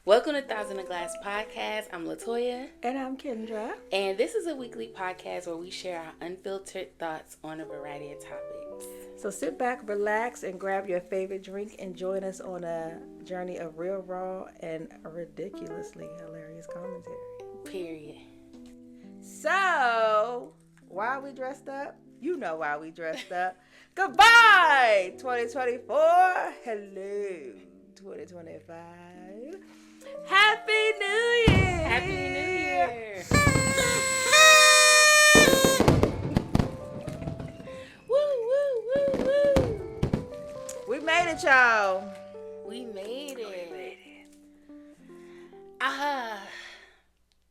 Welcome to Thousand of Glass Podcast. I'm Latoya. And I'm Kendra. And this is a weekly podcast where we share our unfiltered thoughts on a variety of topics. So sit back, relax, and grab your favorite drink and join us on a journey of real, raw, and ridiculously hilarious commentary. Period. So, why are we dressed up? You know why we dressed up. Goodbye, 2024. Hello, 2025. Happy New Year! Happy New Year! Woo! We made it, y'all. We made it. I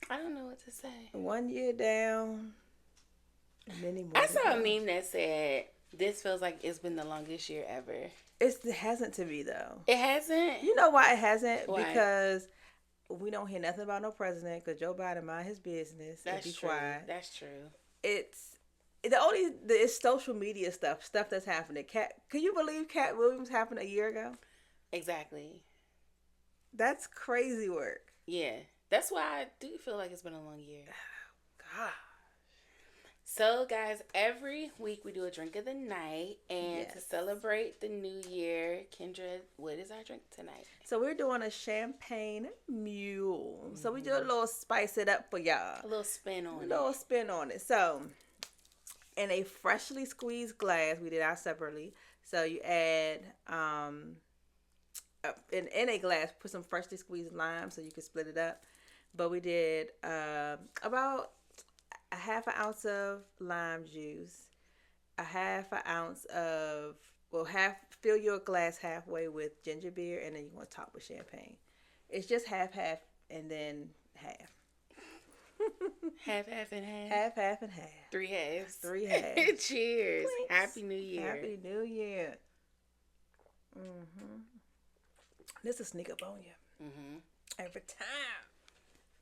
don't know what to say. 1 year down. Many more. I saw a meme that said, "This feels like it's been the longest year ever." It hasn't to me, though. It hasn't? You know why it hasn't? Why? Because we don't hear nothing about no president, because Joe Biden mind his business. That's and be true. quiet. That's true. It's social media stuff that's happening. Can you believe Cat Williams happened a year ago? Exactly. That's crazy work. Yeah. That's why I do feel like it's been a long year. God. So, guys, every week we do a drink of the night. And to celebrate the new year, Kendra, what is our drink tonight? So, we're doing a Champagne Mule. Mm-hmm. So, we do a little spice it up for y'all. A little spin on it. A little spin on it. So, in a freshly squeezed glass, we did ours separately. So, you add, in a glass, put some freshly squeezed lime so you can split it up. But we did about a half an ounce of lime juice, a half an ounce of, fill your glass halfway with ginger beer, and then you want to top with champagne. It's just half, and then half. Half, and half? Half, and half. 3 halves. 3 halves. Cheers. Thanks. Happy New Year. Happy New Year. Mm-hmm. This will sneak up on you. Mm-hmm. Every time.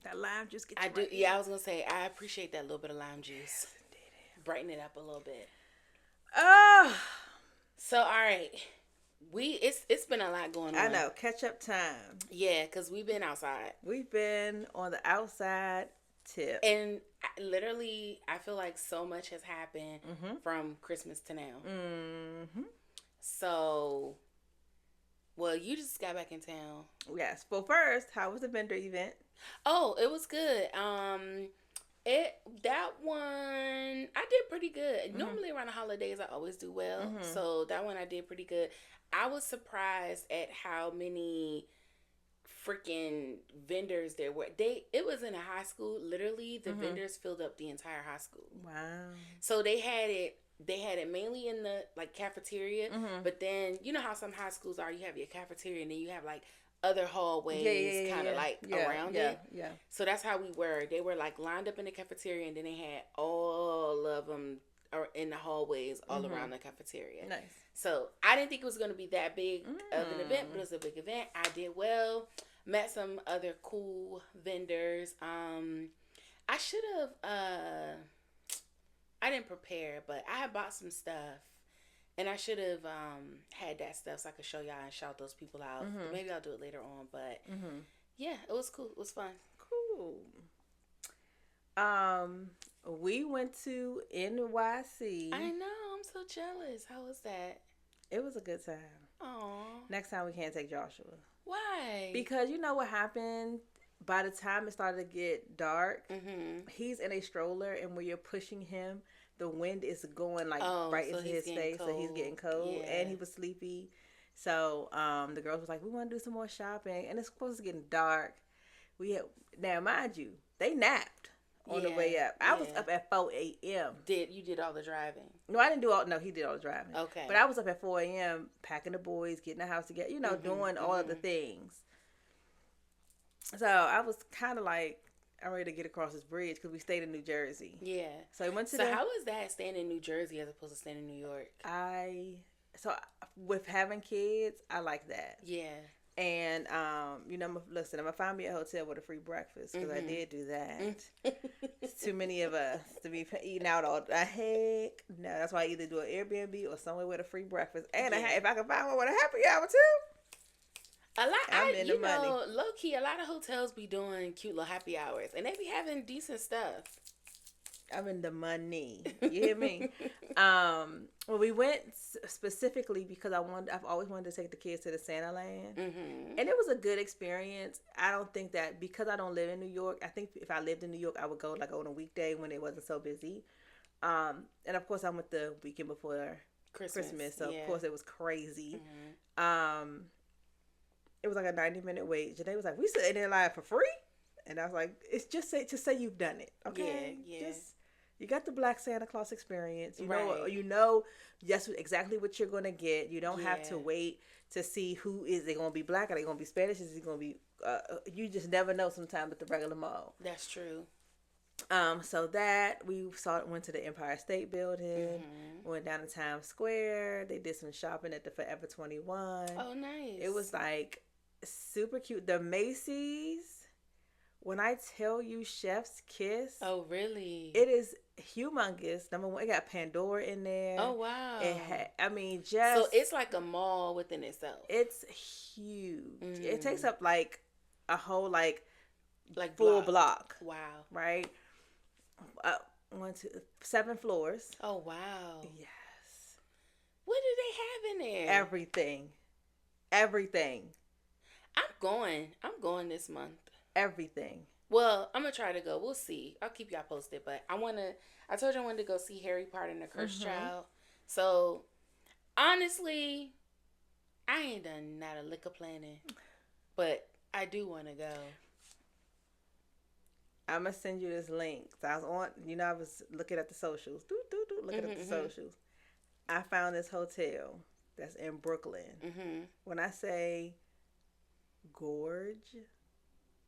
That lime juice gets I you do. right Yeah, in. I was going to say, I appreciate that little bit of lime juice. Yes, indeed. Brighten it up a little bit. Oh. So, all right. It's been a lot going on. I know. Catch up time. Yeah, because we've been outside. We've been on the outside tip. And literally, I feel like so much has happened from Christmas to now. Mm-hmm. So, well, you just got back in town. Yes. Well, first, how was the vendor event? Oh, it was good. That one I did pretty good. Normally around the holidays I always do well. So that one I did pretty good. I was surprised at how many freaking vendors there were. It was in a high school. Literally the vendors filled up the entire high school. Wow. So they had it mainly in the cafeteria, but then you know how some high schools are, you have your cafeteria and then you have other hallways kind of around it. Yeah. So that's how we were. They were lined up in the cafeteria, and then they had all of them in the hallways all around the cafeteria. Nice. So I didn't think it was going to be that big of an event, but it was a big event. I did well. Met some other cool vendors. I should have. I didn't prepare, but I had bought some stuff. And I should have had that stuff so I could show y'all and shout those people out. Maybe I'll do it later on. But, yeah, it was cool. It was fun. Cool. We went to NYC. I know. I'm so jealous. How was that? It was a good time. Aw. Next time we can't take Joshua. Why? Because you know what happened? By the time it started to get dark, he's in a stroller, and when you're pushing him, the wind is going right into his face, so he's getting cold, and he was sleepy. So the girls was like, "We want to do some more shopping," and it's supposed to get dark. Now, mind you, they napped on the way up. I was up at 4 a.m. You did all the driving? No, I didn't do all. No, he did all the driving. Okay, but I was up at 4 a.m. packing the boys, getting the house together, doing all of the things. So I was kind of I'm ready to get across this bridge because we stayed in New Jersey. Yeah. So we went to. So how was that staying in New Jersey as opposed to staying in New York? With having kids, I like that. Yeah. And listen, I'm gonna find me a hotel with a free breakfast because I did do that. It's too many of us to be eating out all the heck. No, that's why I either do an Airbnb or somewhere with a free breakfast. And if I can find one with a happy hour too. Low key, a lot of hotels be doing cute little happy hours, and they be having decent stuff. I'm in the money. You hear me? Well, we went specifically because I've always wanted to take the kids to the Santa Land, and it was a good experience. I don't think that because I don't live in New York. I think if I lived in New York, I would go like on a weekday when it wasn't so busy. And of course, I went the weekend before Christmas, so of course it was crazy. It was like a 90-minute wait. Janae was like, "We sitting in line for free," and I was like, "It's just to say you've done it, okay? Yeah. Just you got the Black Santa Claus experience. You know, that's exactly what you're gonna get. You don't have to wait to see who is they gonna be black, are they gonna be Spanish, is it gonna be you just never know sometimes at the regular mall. That's true. So that we went to the Empire State Building, went down to Times Square. They did some shopping at the Forever 21. Oh, nice. It was like super cute. The Macy's, when I tell you Chef's Kiss. Oh, really? It is humongous. Number one, it got Pandora in there. Oh, wow. It had, so it's like a mall within itself. It's huge. It takes up like a whole like full block. Wow. Right? 7 floors. Oh, wow. Yes. What do they have in there? Everything. I'm going this month. Everything. Well, I'm gonna try to go. We'll see. I'll keep y'all posted. But I told you I wanted to go see Harry Potter and the Cursed Child. So honestly, I ain't done not a lick of planning, but I do want to go. I'm gonna send you this link. So I was looking at the socials. Looking at the socials. I found this hotel that's in Brooklyn. When I say gorge.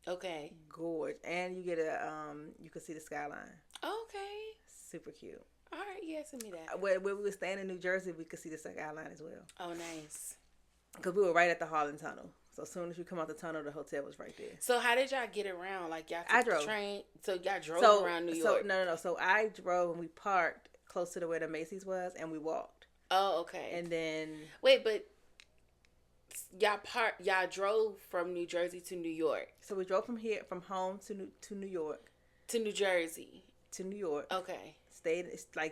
Okay. Gorge. And you get you can see the skyline. Okay. Super cute. All right, yeah, send me that. Where we were staying in New Jersey, we could see the skyline as well. Oh, nice. Because we were right at the Harlem Tunnel. So as soon as you come out the tunnel, the hotel was right there. So how did y'all get around? Like y'all took the train? So y'all drove around New York? No. So I drove and we parked close to where the Macy's was and we walked. Oh, okay. And then... Wait, but... Y'all drove from New Jersey to New York. So we drove from home to New York. To New Jersey. To New York. Okay. Stayed,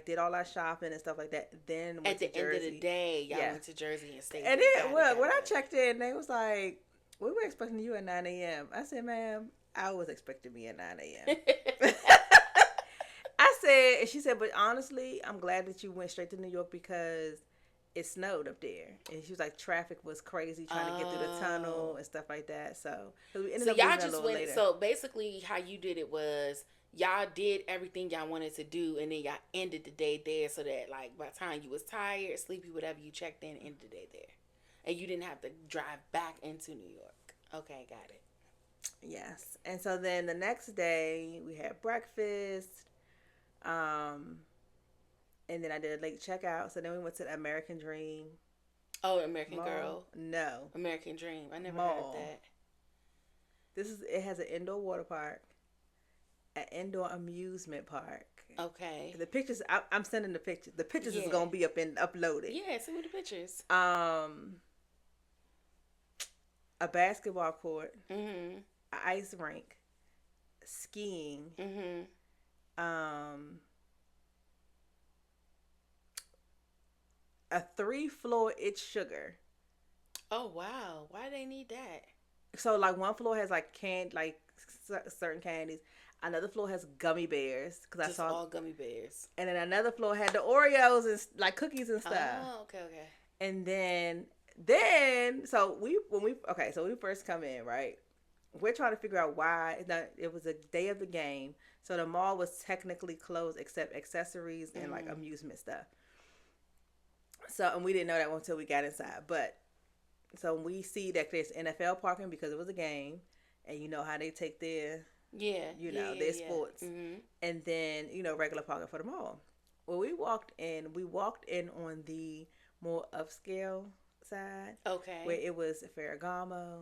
did all our shopping and stuff like that. Then went at the end of the day, y'all went to Jersey and stayed. And then, when I checked in, they was like, "We were expecting you at 9 a.m." I said, "Ma'am, I was expecting me at 9 a.m." I said, and she said, "But honestly, I'm glad that you went straight to New York because it snowed up there." And she was like, traffic was crazy trying to get through the tunnel and stuff like that. So y'all just went. Later. So basically, how you did it was y'all did everything y'all wanted to do, and then y'all ended the day there, so that like by the time you was tired, sleepy, whatever, you checked in, ended the day there, and you didn't have to drive back into New York. Okay, got it. Yes, and so then the next day we had breakfast. And then I did a late checkout. So then we went to the American Dream. Oh, American Mall. Girl? No. American Dream. I never heard of that. It has an indoor water park, an indoor amusement park. Okay. The pictures, I'm sending the pictures. The pictures is going to be uploaded. Yeah, send me the pictures. A basketball court. An ice rink. Skiing. A 3-floor It's Sugar. Oh wow! Why do they need that? So like one floor has like certain candies. Another floor has gummy bears because I saw all gummy bears. And then another floor had the Oreos and like cookies and stuff. Oh, okay. And then when we first come in, right? We're trying to figure out why it was a day of the game, so the mall was technically closed except accessories and like amusement stuff. So, and we didn't know that until we got inside. But, so we see that there's NFL parking because it was a game. And you know how they take their, their sports. And then, regular parking for the mall. Well, we walked in on the more upscale side. Okay. Where it was Ferragamo,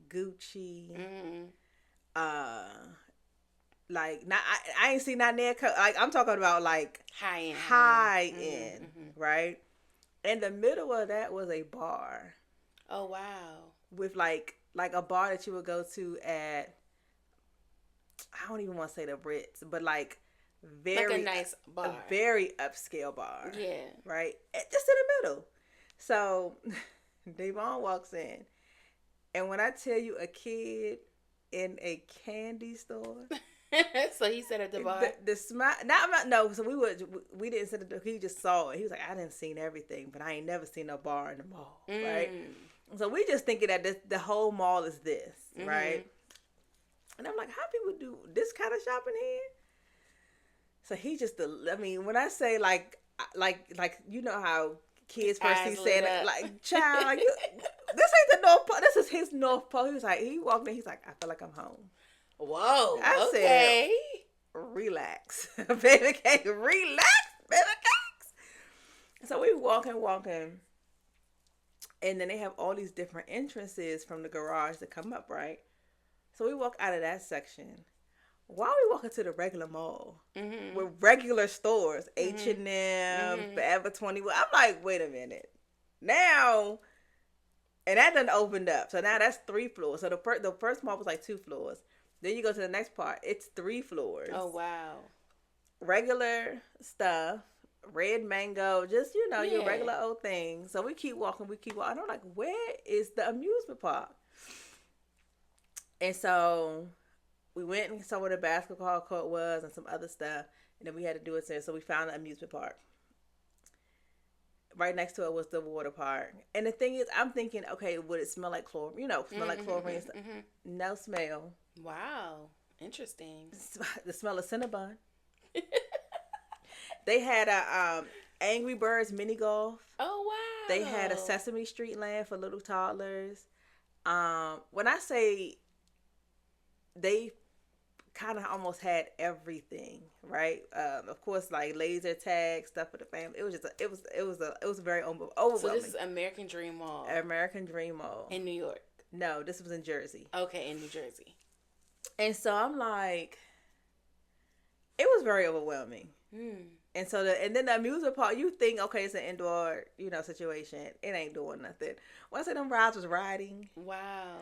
Gucci, like not I ain't seen not near like I'm talking about like high end, right? In the middle of that was a bar. Oh wow! with like a bar that you would go to at, I don't even want to say the Ritz, but like very like a nice bar, a very upscale bar. Yeah. Right? Just in the middle. So Devon walks in, and when I tell you a kid in a candy store. So he said at the bar. The smile. No. So we didn't sit at the. He just saw it. He was like, I didn't seen everything, but I ain't never seen a bar in the mall, right? So we just thinking that the whole mall is this, right? And I'm like, how people do this kind of shopping here? So he just, I mean, when I say like you know how kids first see Santa, like, child, like, this ain't the North Pole. This is his North Pole. He walked in. He's like, I feel like I'm home. Whoa. I said, relax, baby cake, relax, baby cakes. So we walking, and then they have all these different entrances from the garage that come up, right? So we walk out of that section. While we walking to the regular mall with regular stores, H&M, Forever 21, I'm like, wait a minute, now, and that done opened up. So now that's 3 floors. So the first mall was like 2 floors. Then you go to the next part. It's 3 floors. Oh, wow. Regular stuff. Red mango. Just, your regular old thing. So we keep walking. And I'm like, where is the amusement park? And so we went and saw where the basketball court was and some other stuff. And then we had to do it there. So we found the amusement park. Right next to it was the water park. And the thing is, I'm thinking, okay, would it smell like chlorine? Smell like chlorine. No smell. Wow. Interesting. The smell of Cinnabon. They had a Angry Birds mini golf. Oh, wow. They had a Sesame Street land for little toddlers. When I say they kind of almost had everything, right? Of course, like laser tag stuff for the family. It was just it was very overwhelming. So this is American Dream Mall. American Dream Mall in New York. No, this was in Jersey. Okay, in New Jersey. And so I'm like, it was very overwhelming. And so and then the amusement park, you think, okay, it's an indoor, situation. It ain't doing nothing. Once them rides was riding. Wow.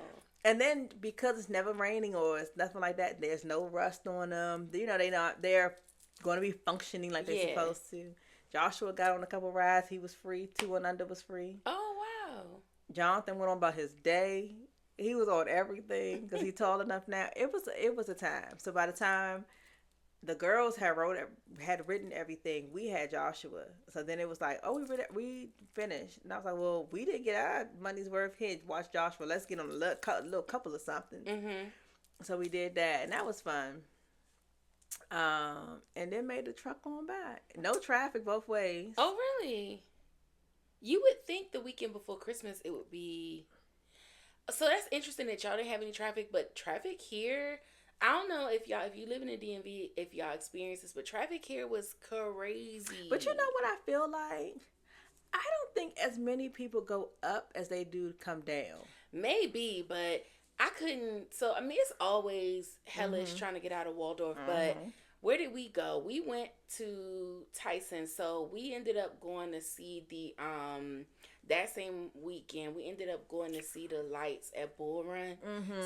And then because it's never raining or it's nothing like that, there's no rust on them. They're going to be functioning like they're supposed to. Joshua got on a couple rides. He was free. 2 and under was free. Oh, wow. Jonathan went on about his day. He was on everything because he's tall enough now. It was a time. So by the time the girls had written everything, we had Joshua. So then it was like, oh, we finished. And I was like, well, we didn't get our money's worth here. Watch Joshua. Let's get on a little couple of something. So we did that, and that was fun. And then made the truck on back. No traffic both ways. Oh, really? You would think the weekend before Christmas it would be. So that's interesting that y'all didn't have any traffic, but traffic here, I don't know if you live in the DMV, if y'all experience this, but traffic here was crazy. But you know what I feel like? I don't think as many people go up as they do come down. Maybe, but I couldn't. So, I mean, it's always hellish trying to get out of Waldorf, but where did we go? We went to Tyson. So, we ended up going to see that same weekend, we ended up going to see the lights at Bull Run.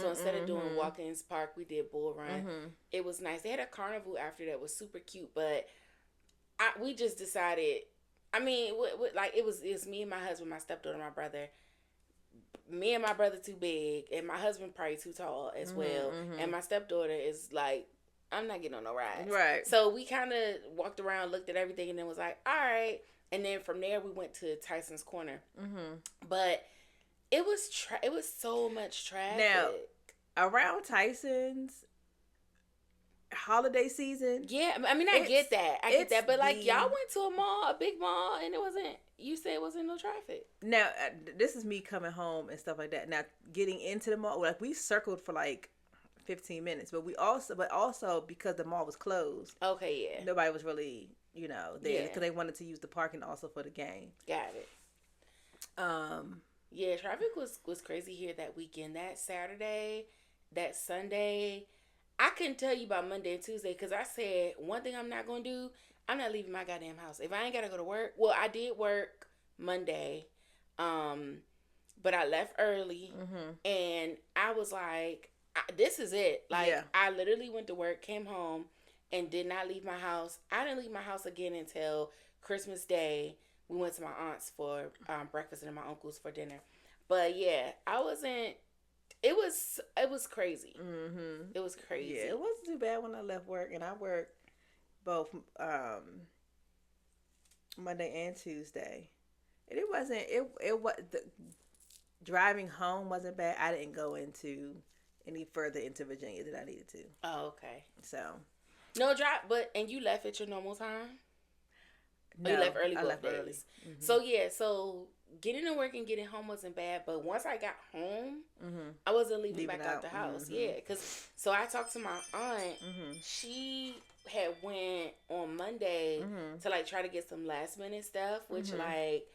So instead of doing Watkins Park, we did Bull Run. It was nice. They had a carnival after that was super cute, but we just decided. I mean, like it was me and my husband, my stepdaughter, my brother. Me and my brother too big, and my husband probably too tall as well. And my stepdaughter is like, I'm not getting on no rides. Right. So we kind of walked around, looked at everything, and then was like, all right. And then from there, we went to Tyson's Corner. But it was so much traffic. Now, around Tyson's holiday season. Yeah, I mean, I get that. But like, y'all went to a big mall, and you said it wasn't no traffic. Now, this is me coming home and stuff like that. Now, getting into the mall, like we circled for like 15 minutes, but also because the mall was closed. Okay, yeah. Nobody was really, there because they wanted to use the parking also for the game. Got it. Yeah, traffic was crazy here that weekend. That Saturday, that Sunday. I couldn't tell you about Monday and Tuesday because I said one thing I'm not going to do. I'm not leaving my goddamn house. If I ain't got to go to work. Well, I did work Monday. but I left early, and I was like, this is it. Like, I literally went to work, came home, and did not leave my house. I didn't leave my house again until Christmas Day. We went to my aunt's for breakfast and my uncle's for dinner. But yeah, I wasn't. It was crazy. It was crazy. Yeah, it wasn't too bad when I left work, and I worked both Monday and Tuesday. And it wasn't. It was driving home wasn't bad. I didn't go any further into Virginia than I needed to. Oh, okay. So no drive, and you left at your normal time. No, you left early. I left days. Early. So yeah, so getting to work and getting home wasn't bad, but once I got home, I wasn't leaving back out the house. Yeah, so I talked to my aunt. She had went on Monday to like try to get some last minute stuff, which like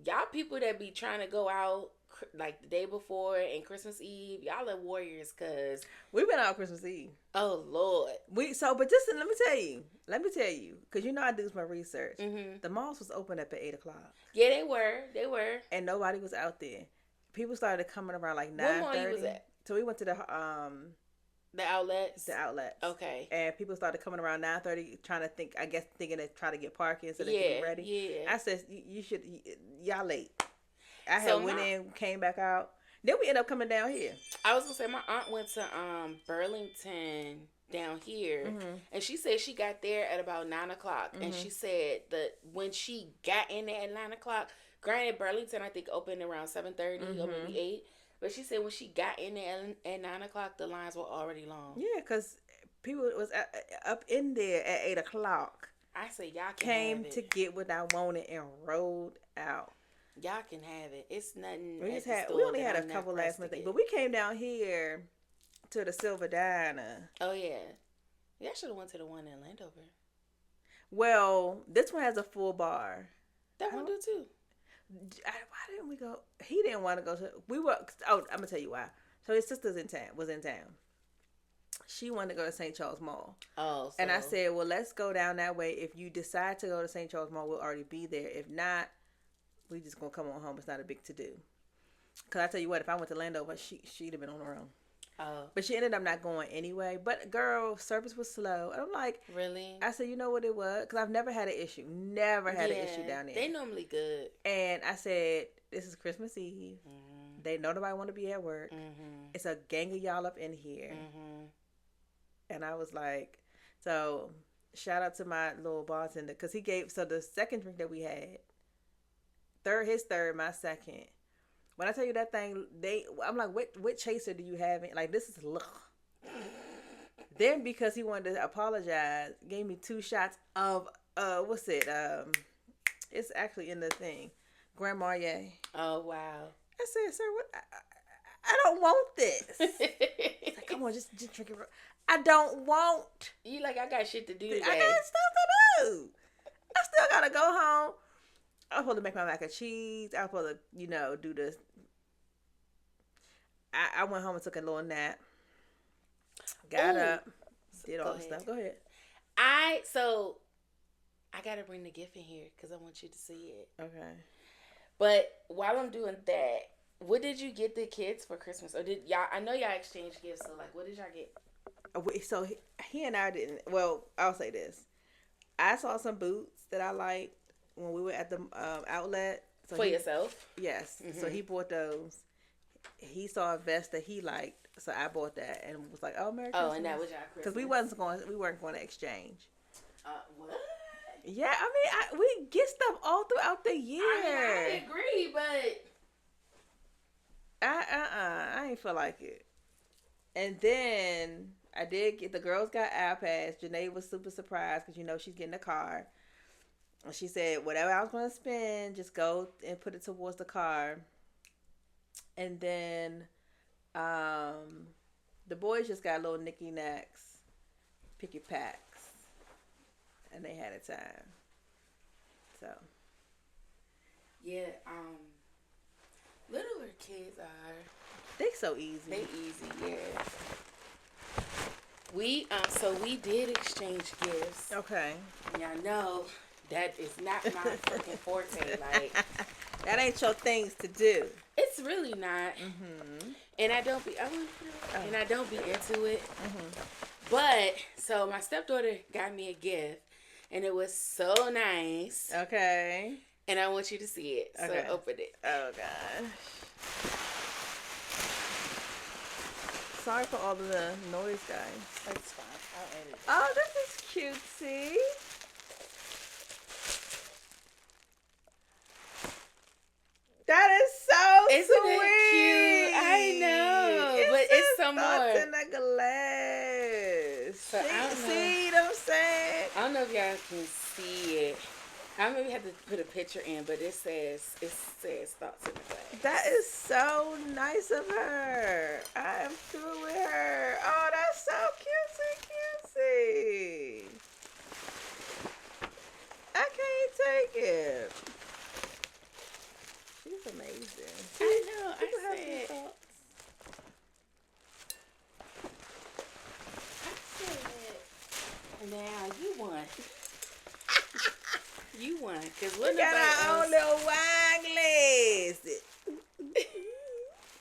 y'all people that be trying to go out like the day before and Christmas Eve, y'all are warriors, cause we went out Christmas Eve. Oh Lord, but just let me tell you, cause you know I do my research. The malls was open up at 8:00. Yeah, they were, and nobody was out there. People started coming around like 9:30. What mall you was at? So we went to the outlets. The outlets. Okay. And people started coming around 9:30, thinking to try to get parking so they could get ready. Yeah. I said, y'all late. I had went in, came back out. Then we ended up coming down here. I was gonna say my aunt went to Burlington down here, and she said she got there at about 9:00, and she said that when she got in there at 9:00, granted Burlington I think opened around 7:30 or maybe 8, but she said when she got in there at 9:00, the lines were already long. Yeah, because people was up in there at 8:00. I say y'all came to get what I wanted and rolled out. Y'all can have it. It's nothing. We only had a couple last minute things, but we came down here to the Silver Diner. Oh yeah, y'all should have went to the one in Landover. Well, this one has a full bar. That one do too. Why didn't we go? He didn't want to go to. We were. Oh, I'm gonna tell you why. So his sister's was in town. She wanted to go to St. Charles Mall. Oh. And I said, well, let's go down that way. If you decide to go to St. Charles Mall, we'll already be there. If not, we just gonna come on home. It's not a big to do. Cause I tell you what, if I went to Landover, she'd have been on her own. Oh. But she ended up not going anyway. But girl, service was slow. And I'm like, really? I said, you know what it was? Cause I've never had an issue. Never had an issue down there. They normally good. And I said, this is Christmas Eve. They know nobody want to be at work. It's a gang of y'all up in here. And I was like, so shout out to my little bartender, cause he gave the second drink that we had. His third, my second. When I tell you that thing, I'm like, what chaser do you have? Like, this is Then because he wanted to apologize, gave me 2 shots of what's it? It's actually in the thing, Grand Marnier. Oh wow! I said, sir, what? I don't want this. He's like, come on, just drink it. I don't want. You like, I got shit to do today. I got stuff to do. I still gotta go home. I was supposed to make my mac and cheese. I was supposed to, do this. I went home and took a little nap. Got up. Did all the stuff. Go ahead. I gotta bring the gift in here because I want you to see it. Okay. But while I'm doing that, what did you get the kids for Christmas? Or did y'all? I know y'all exchanged gifts. So like, what did y'all get? So he and I didn't. Well, I'll say this. I saw some boots that I liked when we were at the outlet. So for yourself? Yes. So he bought those. He saw a vest that he liked, so I bought that and was like, "Oh, Merry Christmas." Oh, and that was y'all Christmas. Because we weren't going to exchange. What? Yeah, I mean, we get stuff all throughout the year. I agree, but I ain't feel like it. And then I did get, the girls got iPads. Janae was super surprised because she's getting a car. And she said, whatever I was going to spend, just go and put it towards the car. And then the boys just got little knicky knacks, picky packs. And they had a time. So. Yeah, littler kids are. They so easy. They easy, yeah. We did exchange gifts. Okay. Yeah, I know that is not my fucking forte. Like, that ain't your things to do. It's It's really not. Mm-hmm. And I don't be into it. Mm-hmm. But so my stepdaughter got me a gift, and it was so nice. Okay. And I want you to see it. Okay. So open it. Oh gosh. Sorry for all of the noise, guys. That's fine. I'll edit it. Oh, this is cutesy. That is so Isn't sweet. It cute? I know. But it's some more. In the glass. So I don't know. See what I'm saying? I don't know if y'all can see it. I maybe have to put a picture in, but it says thoughts in the glass. That is so nice of her. I am through with her. Oh, that's so cutesy. I can't take it. She's amazing. I know. People have said. thoughts. Now you won. You won. Because we got our own little wine glass.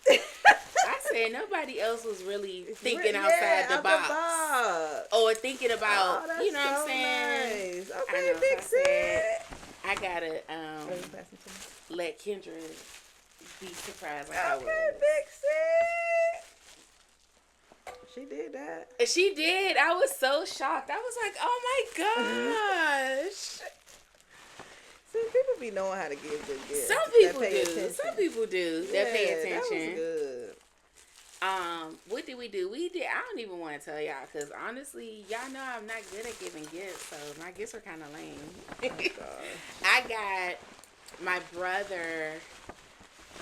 I said nobody else was really thinking outside the box. Or thinking about, you know what I'm saying? Nice. Okay, Big Sid. I gotta let Kendrick be surprised like I was. Okay, Big Sid. She did that. She did. I was so shocked. I was like, oh my gosh. See, people be knowing how to give good gifts. Some people do. Some people do. Yeah, that pay attention. That was good. What did we do? I don't even want to tell y'all because honestly, y'all know I'm not good at giving gifts, so my gifts are kind of lame. Oh, I got my brother.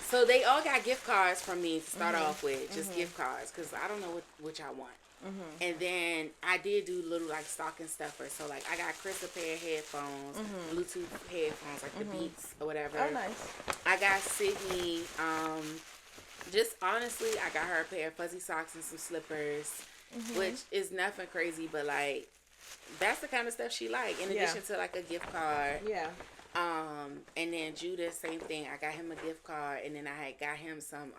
So they all got gift cards from me to start off with, just gift cards, because I don't know what y'all want. Mm-hmm. And then I did do little like stocking stuffers. So like I got Chris a pair of headphones, Bluetooth headphones, like the Beats or whatever. Oh, nice. I got Sydney. Just honestly, I got her a pair of fuzzy socks and some slippers, which is nothing crazy, but like that's the kind of stuff she like. In addition to like a gift card. Yeah. And then Judah, same thing. I got him a gift card, and then I had got him some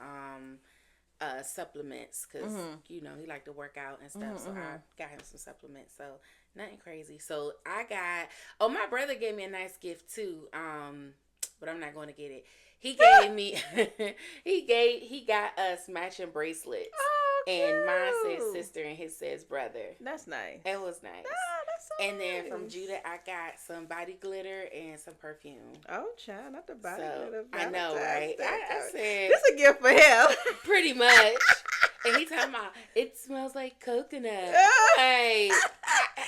supplements because you know he liked to work out and stuff. So I got him some supplements. So nothing crazy. So I got. Oh, my brother gave me a nice gift too. But I'm not going to get it. He gave me. he got us matching bracelets. Oh, cute. And mine says sister and his says brother. That's nice. It was nice. Oh, that's so and then nice. from Judah, I got some body glitter and some perfume. Oh, child, not the body glitter. I know, right? I said this a gift for him. Pretty much. And he talking about it smells like coconut. Like,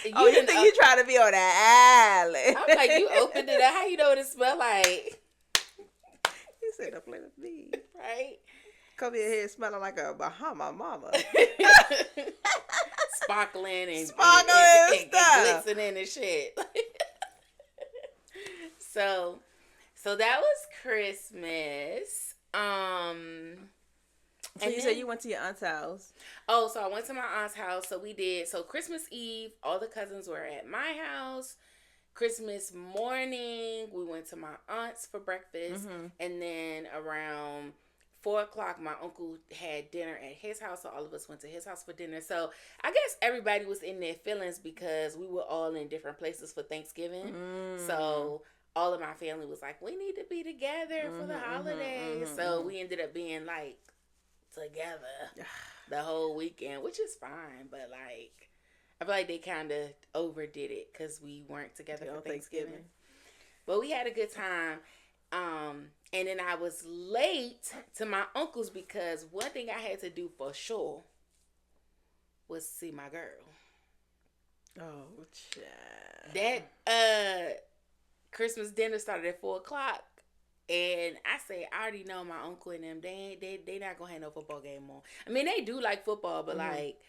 you think you trying to be on that island? I'm like, you opened it up. How you know what it smell like? He said, "Don't play with me." Right? Come in here smelling like a Bahama mama. Sparkling and stuff. glistening and shit. So that was Christmas. So you said you went to your aunt's house. Oh, so I went to my aunt's house. So we did. So Christmas Eve, all the cousins were at my house. Christmas morning, we went to my aunt's for breakfast. And then around 4:00, my uncle had dinner at his house. So all of us went to his house for dinner. So I guess everybody was in their feelings because we were all in different places for Thanksgiving. So all of my family was like, we need to be together for the holidays. So we ended up being like together the whole weekend, which is fine. But like, I feel like they kind of overdid it because we weren't together for Thanksgiving. But we had a good time. And then I was late to my uncle's because one thing I had to do for sure was see my girl. Oh, child. That Christmas dinner started at 4:00. And I said, I already know my uncle and them, they not gonna have no football game on. I mean, they do like football, but like,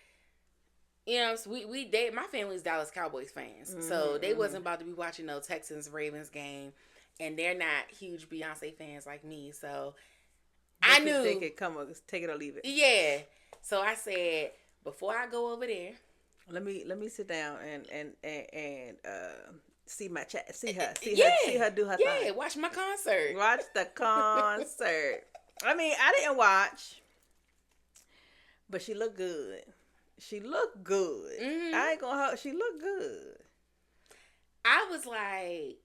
you know, so my family's Dallas Cowboys fans, so they wasn't about to be watching no Texans-Ravens game, and they're not huge Beyoncé fans like me, so I knew they could come take it or leave it. Yeah, so I said before I go over there, let me sit down and see my chat, see her do her thing. Yeah, watch my concert. Watch the concert. I mean, I didn't watch, but she looked good. She looked good. Mm-hmm. I ain't gonna hold. She looked good. I was like,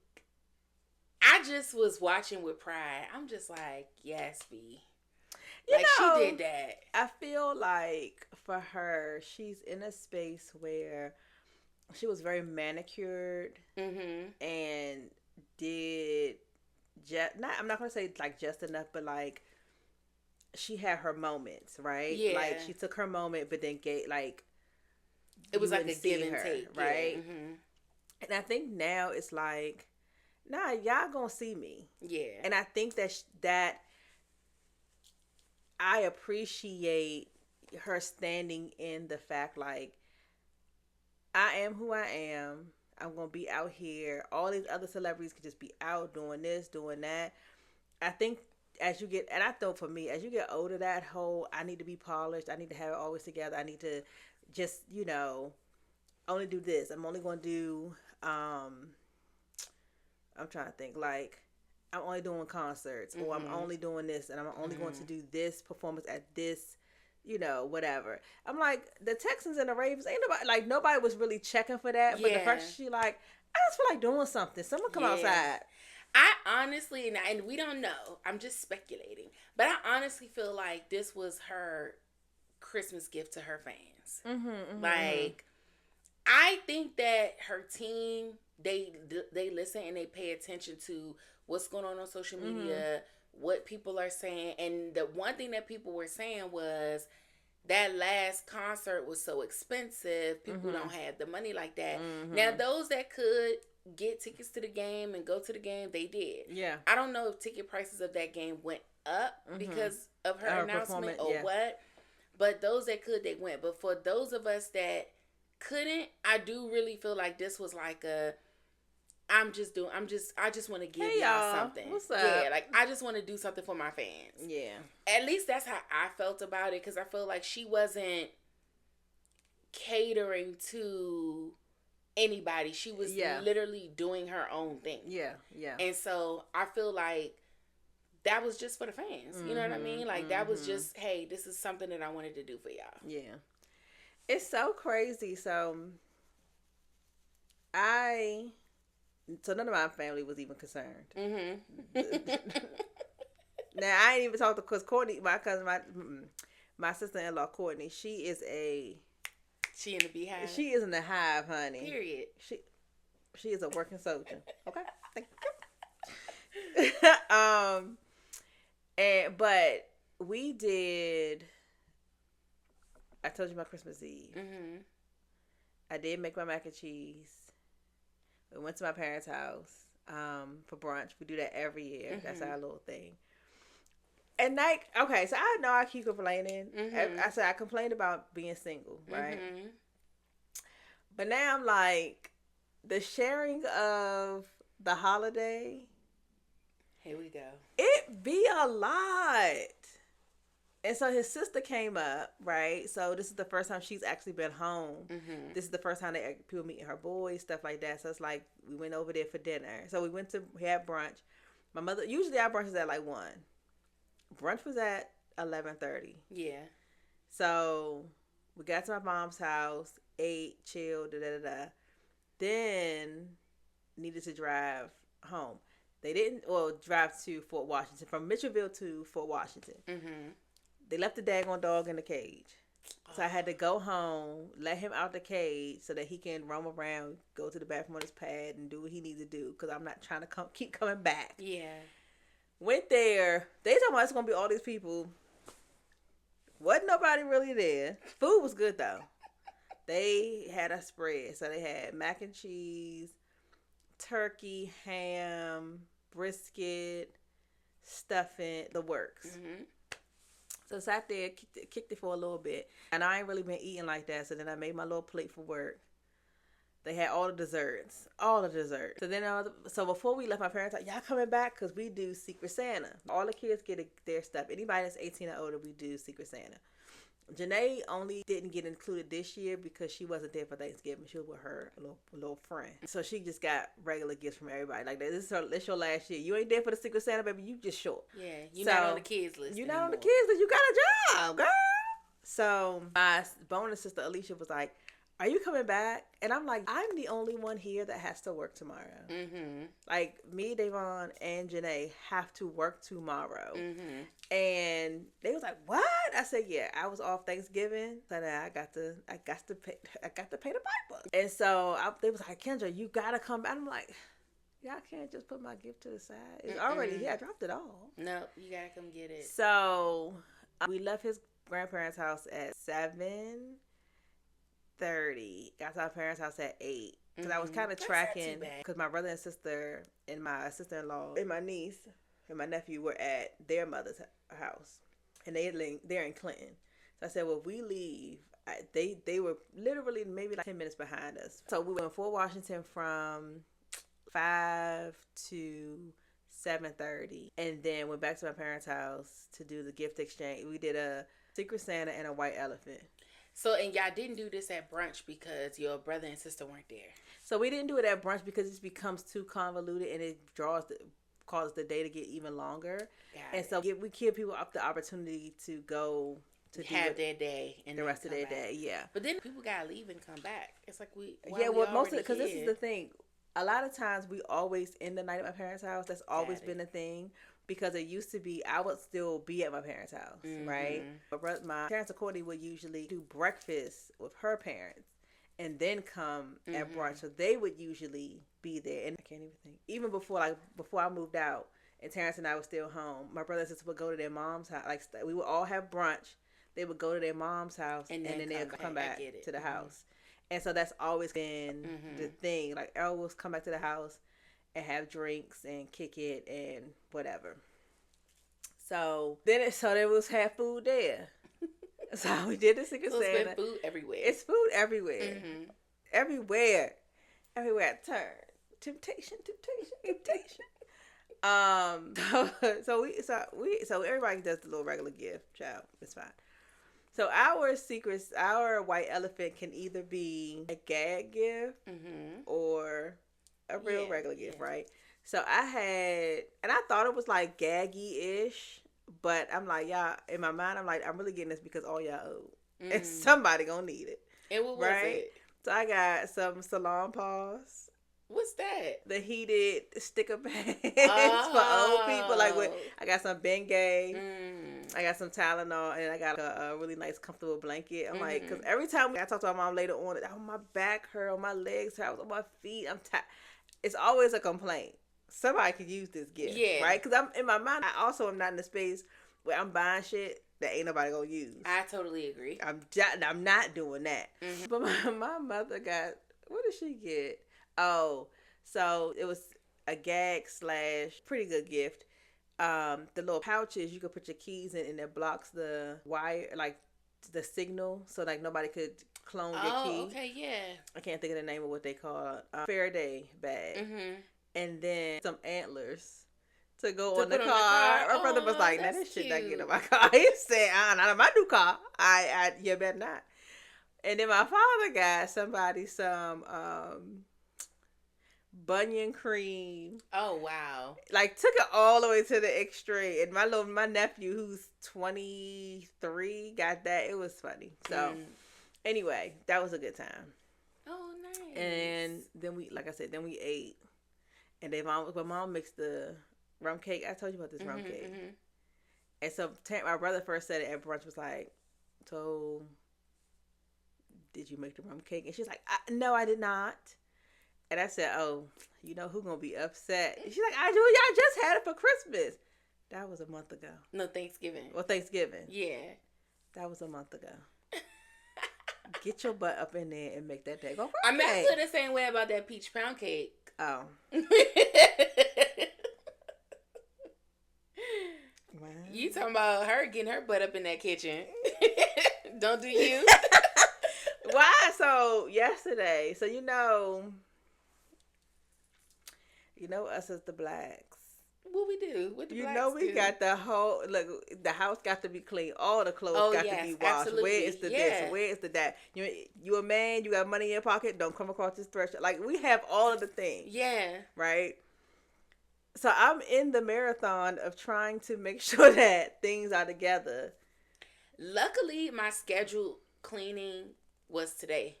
I just was watching with pride. I'm just like, yes, B. Like, she did that. I feel like for her, she's in a space where she was very manicured and did I'm not gonna say like just enough, but like she had her moments, right? Yeah. Like she took her moment, but then gave like it was like a give and take, right? Yeah. Mm-hmm. And I think now it's like, nah, y'all gonna see me. Yeah. And I think that I appreciate her standing in the fact like, I am who I am. I'm gonna be out here. All these other celebrities could just be out doing this, doing that. I think as you get, and I know for me, as you get older, that whole I need to be polished, I need to have it always together, I need to just, only do this. I'm only gonna do I'm trying to think, like I'm only doing concerts, or I'm only doing this, and I'm only going to do this performance at this, whatever. I'm like, the Texans and the Ravens, ain't nobody was really checking for that. But the first she like, I just feel like doing something. Someone come outside. I honestly, and we don't know, I'm just speculating, but I honestly feel like this was her Christmas gift to her fans. Like, I think that her team, they listen and they pay attention to what's going on social media, what people are saying. And the one thing that people were saying was that last concert was so expensive. People don't have the money like that. Now, those that could get tickets to the game and go to the game, they did. Yeah. I don't know if ticket prices of that game went up because of her announcement or what. But those that could, they went. But for those of us that couldn't, I do really feel like this was like I just want to give y'all something. What's up? Yeah, like I just want to do something for my fans. Yeah. At least that's how I felt about it, because I feel like she wasn't catering to anybody. She was literally doing her own thing. Yeah, yeah. And so I feel like that was just for the fans. You know what I mean? Like that was just, hey, this is something that I wanted to do for y'all. Yeah. It's so crazy. So none of my family was even concerned. Now, I ain't even talked to, because Courtney, my cousin, my sister-in-law, Courtney, she is in the beehive? She is in the hive, honey. Period. She is a working soldier. Okay? Thank you. But we did, I told you my Christmas Eve. I did make my mac and cheese. We went to my parents' house for brunch. We do that every year. That's our little thing. And like, okay, so I know I keep complaining. I said I complained about being single, right? But now I'm like, the sharing of the holiday. Here we go. It be a lot. And so his sister came up, right? So this is the first time she's actually been home. This is the first time that people meeting her boys, stuff like that. So it's like, we went over there for dinner. So we had brunch. My mother, usually our brunch is at like 1. Brunch was at 11:30. Yeah. So we got to my mom's house, ate, chilled, Then needed to drive home. They didn't, drive to Fort Washington, from Mitchellville to Fort Washington. They left the daggone dog in the cage. So I had to go home, let him out the cage so that he can roam around, go to the bathroom on his pad and do what he needs to do, because I'm not trying to keep coming back. Yeah. Went there. They talking about it's going to be all these people. Wasn't nobody really there. Food was good, though. They had a spread. So they had mac and cheese, turkey, ham, brisket, stuffing, the works. So sat there, kicked it for a little bit. And I ain't really been eating like that. So then I made my little plate for work. They had all the desserts. So then, so before we left, my parents like, y'all coming back? Because we do Secret Santa. All the kids get their stuff. Anybody that's 18 or older, we do Secret Santa. Janae only didn't get included this year because she wasn't there for Thanksgiving. She was with her little friend. So she just got regular gifts from everybody. Like, this is your last year. You ain't there for the Secret Santa, baby. You just short. Yeah, you're not on the kids list. You're not on the kids list. You got a job, girl. So my bonus sister Alicia was like, "Are you coming back?" And I'm like, "I'm the only one here that has to work tomorrow. Mm-hmm. Like, me, Davon, and Janae have to work tomorrow." Mm-hmm. And they was like, "What?" I said, "Yeah, I was off Thanksgiving, so I got to pay the piper." And so they was like, "Kendra, you gotta come back." I'm like, "Y'all can't just put my gift to the side. It's already here. I dropped it all." No, you gotta come get it. So we left his grandparents' house at 7:30. Got to our parents' house at 8. Because I was kind of tracking. Because my brother and sister and my sister-in-law and my niece and my nephew were at their mother's house. And they're in Clinton. So I said, well, if we leave, they were literally maybe like 10 minutes behind us. So we went to Fort Washington from 5 to 7:30. And then went back to my parents' house to do the gift exchange. We did a Secret Santa and a white elephant. So, and y'all didn't do this at brunch because your brother and sister weren't there. So we didn't do it at brunch because it becomes too convoluted and it causes the day to get even longer. So we give people up the opportunity to go to have their day and the rest of their day. Yeah. But then people gotta leave and come back. It's like most of it, because this is the thing. A lot of times we always end the night at my parents' house. That's always been a thing. Because it used to be, I would still be at my parents' house, right? But my parents, Courtney, would usually do breakfast with her parents and then come at brunch. So they would usually be there. And I can't even think. Even before I moved out and Terrence and I were still home, my brother and sister would go to their mom's house. Like, we would all have brunch. They would go to their mom's house and then they'd come back to the house. And so that's always been the thing. Like, Earl will come back to the house and have drinks and kick it and whatever. So there was half food there. So we did the Secret Santa. It's food everywhere. It's food everywhere. Mm-hmm. Everywhere I turn. Temptation. So everybody does the little regular gift, child. It's fine. So our white elephant can either be a gag gift or a real regular gift, right? So I thought it was like gaggy-ish, but I'm like, y'all, in my mind, I'm like, I'm really getting this because all y'all owe. And somebody gonna need it. And what was it? So I got some salon paws. What's that? The heated sticker pads for old people. Like, I got some Bengay. I got some Tylenol, and I got a really nice, comfortable blanket. I'm like, because every time I talk to my mom later on, my back hurt, my legs hurt, on my feet, I'm tired. It's always a complaint. Somebody could use this gift, right? Because I'm in my mind, I also am not in the space where I'm buying shit that ain't nobody gonna use. I totally agree. I'm not doing that. But my mother got, what did she get? Oh, so it was a gag / pretty good gift. The little pouches you could put your keys in, and it blocks the wire, like the signal, so like nobody could clone your key. Oh, okay, yeah. I can't think of the name of what they call it. Faraday bag. And then some antlers to go on the car. My brother was like, "Nah, this shit not getting in my car." He said, "Not in my new car. You better not." And then my father got somebody some bunion cream. Oh wow! Like, took it all the way to the extreme. And my nephew, who's 23, got that. It was funny. So anyway, that was a good time. Oh, nice. And then we ate. And my mom mixed the rum cake. I told you about this rum cake. And so my brother first said it at brunch, was like, "So, did you make the rum cake?" And she's like, "No, I did not." And I said, "Oh, you know who's going to be upset?" And she's like, "I do. Y'all just had it for Christmas." That was a month ago. No, Thanksgiving. Well, Thanksgiving. Yeah. That was a month ago. Get your butt up in there and make that day go. I feel the same way about that peach pound cake. Oh. Wow. You talking about her getting her butt up in that kitchen. Don't do you? Why? So yesterday, you know us as the blacks. What we do? What the you blacks know we do? got the whole look. The house got to be clean. All the clothes got to be washed. Absolutely. Where is the this? Where is the that? You a man? You got money in your pocket? Don't come across this threshold. Like we have all of the things. Yeah. Right. So I'm in the marathon of trying to make sure that things are together. Luckily, my scheduled cleaning was today.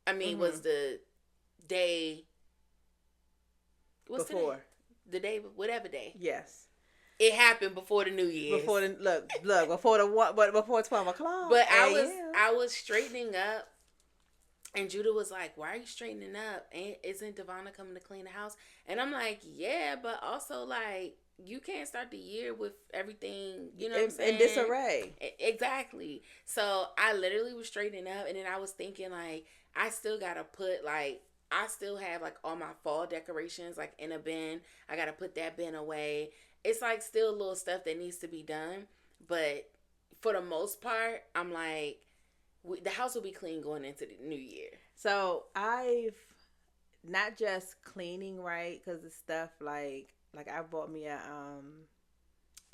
I mean, was the day. What's before today? The day, whatever day. Yes. It happened before the New Year's. Before the look before the what? But before 12 o'clock. But I was straightening up, and Judah was like, "Why are you straightening up? And isn't Devonna coming to clean the house?" And I'm like, "Yeah, but also like you can't start the year with everything, you know, what I'm saying, in disarray." Exactly. So I literally was straightening up, and then I was thinking like I still gotta put like. I still have like all my fall decorations like in a bin. I gotta put that bin away. It's like still little stuff that needs to be done. But for the most part, I'm like, the house will be clean going into the new year. So I've not just cleaning, right? Because it's stuff like I bought me a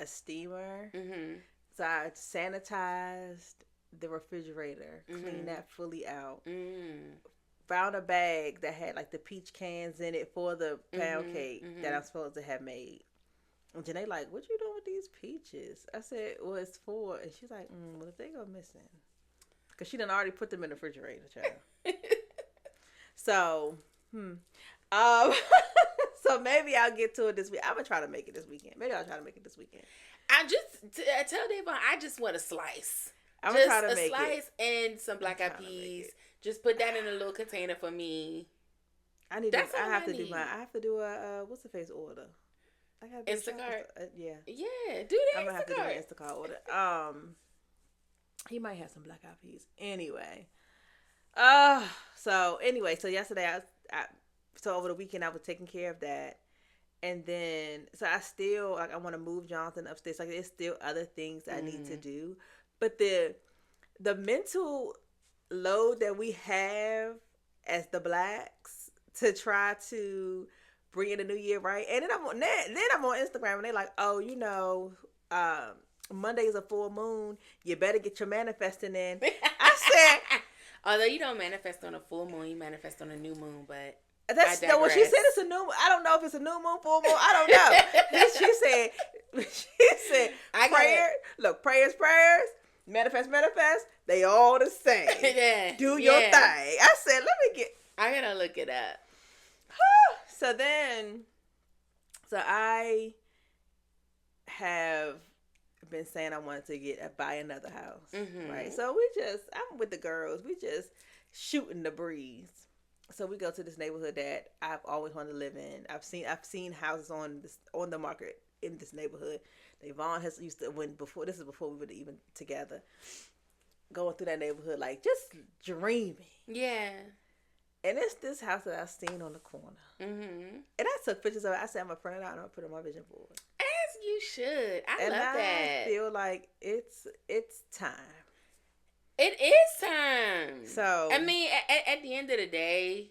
steamer. Mm-hmm. So I sanitized the refrigerator, cleaned that fully out. Found a bag that had like the peach cans in it for the pound cake that I'm supposed to have made. And Janae like, "What you doing with these peaches?" I said, "Well, it's for," and she's like, "Well, if they go missing," because she done already put them in the refrigerator, child. So, so maybe I'll get to it this week. I'm gonna try to make it this weekend. Maybe I'll try to make it this weekend. I just tell Devon, I just want a slice. I'm gonna try to make a slice and some black eyed peas. Just put that in a little container for me. I have to do a what's the face order? I got Instacart. Yeah. Yeah, do that. I'm gonna have to do an Instacart order. He might have some black eyed peas. Anyway. So yesterday so over the weekend I was taking care of that. And then so I still I want to move Jonathan upstairs. Like there's still other things I need to do. But the mental load that we have as the blacks to try to bring in the new year, right? And then I'm on Instagram and they're like, "Oh, you know, Monday is a full moon. You better get your manifesting in." I said, although you don't manifest on a full moon, you manifest on a new moon, but that's what she said. It's a new. I don't know if it's a new moon, full moon. I don't know. She said, prayers, manifest. They all the same. Yeah. Do your thing. I said, I gotta look it up. So I have been saying I wanted to buy another house, right? So I'm with the girls. We just shooting the breeze. So we go to this neighborhood that I've always wanted to live in. I've seen houses on the market in this neighborhood. Devon used to this is before we were even together. Going through that neighborhood, like just dreaming. Yeah. And it's this house that I've seen on the corner. And I took pictures of it. I said I'm gonna print it out and I'll put it on my vision board. As you should. I love that. I feel like it's time. It is time. So I mean, at the end of the day,